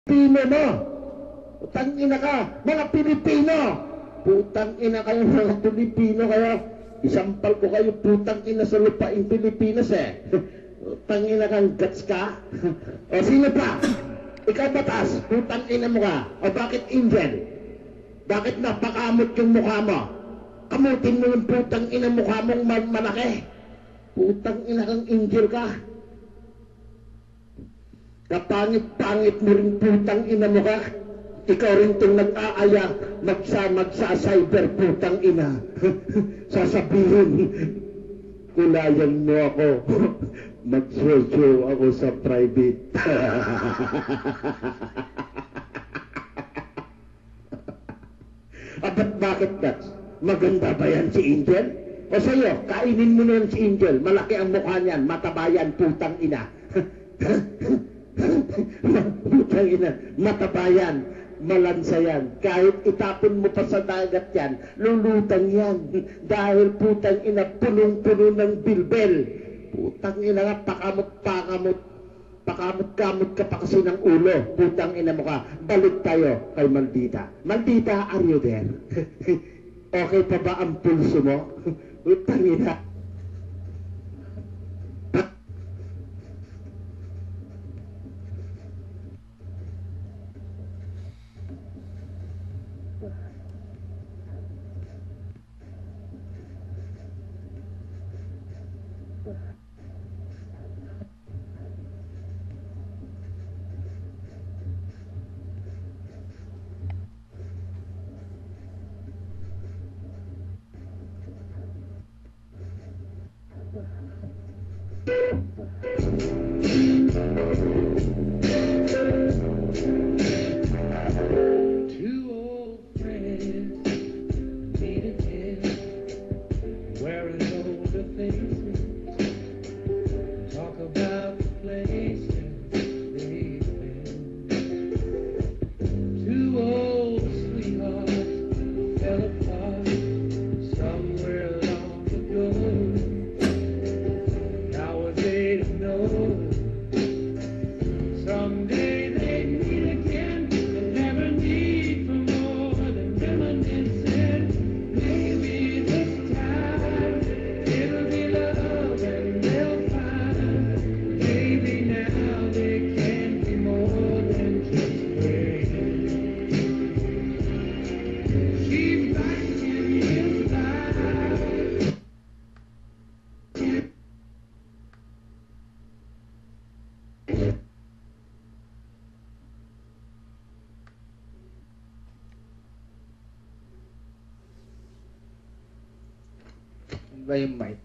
Pilipino mo. Putang ina ka, mga Pilipino. Putang ina kayo mga Pilipino kaya isampal ko kayo putang ina sa lupain Pilipinas eh. Putang ina kang guts ka. O sino pa? Ikaw batas, putang ina mo ka. O bakit Angel? Bakit napakamot yung mukha mo? Kamutin mo yung putang ina mukha mong malaki. Putang ina kang Angel ka. Kapangit-pangit mo rin putang ina mo ka. Ikaw rin itong nag-aaya, magsa-cyber putang ina. Sasabihin, kulayan mo ako. Mag-show ako sa private. Abat bakit Dats? Maganda ba yan si Angel? O sa'yo, kainin mo na si Angel. Malaki ang mukha niyan, mataba yan, putang ina. Putang ina, mataba yan, malansa yan. Kahit itapon mo pa sa dagat yan, lulutang yan. Dahil putang ina, punong-puno ng bilbel. Putang ina nga, pakamot-pakamot. Pakamot-kamot ka pa kasi ng ulo. Putang ina mo ka. Balik tayo kay Maldita. Maldita, are you there? Okay pa ba ang pulso mo? Putang ina. Two old friends meet again, wearing older faces, talk about the places they've been. Two old sweethearts fell apart somewhere long ago. How would they know? Someday they meet again and never need for more than reminiscing. Maybe this time it'll be love and they'll find. Maybe now they can be more than just friends. She's back in his life. Ba yung mic?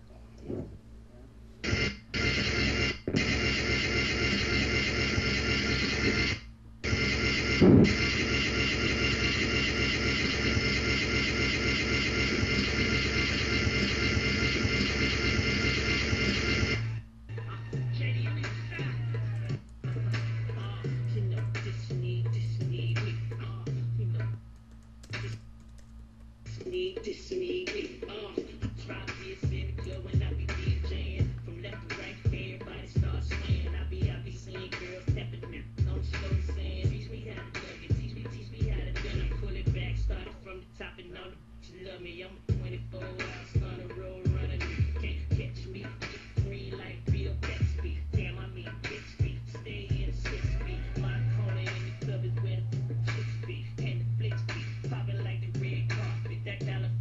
This need me. Try to be a city club when I be DJing. From left to right, everybody starts swaying. I be seeing girls stepping out. Don't slow saying, teach me how to plug it. Teach me how to do it. Pull it back, start it from the top and on the you love me. I'm a 24 hours on the road running. You can't catch me. Free like Bill Gatsby. Damn, I mean, bitch me. Stay in 6 feet. My corner in the club is where the chicks be. And the flicks be popping like the red carpet. That California.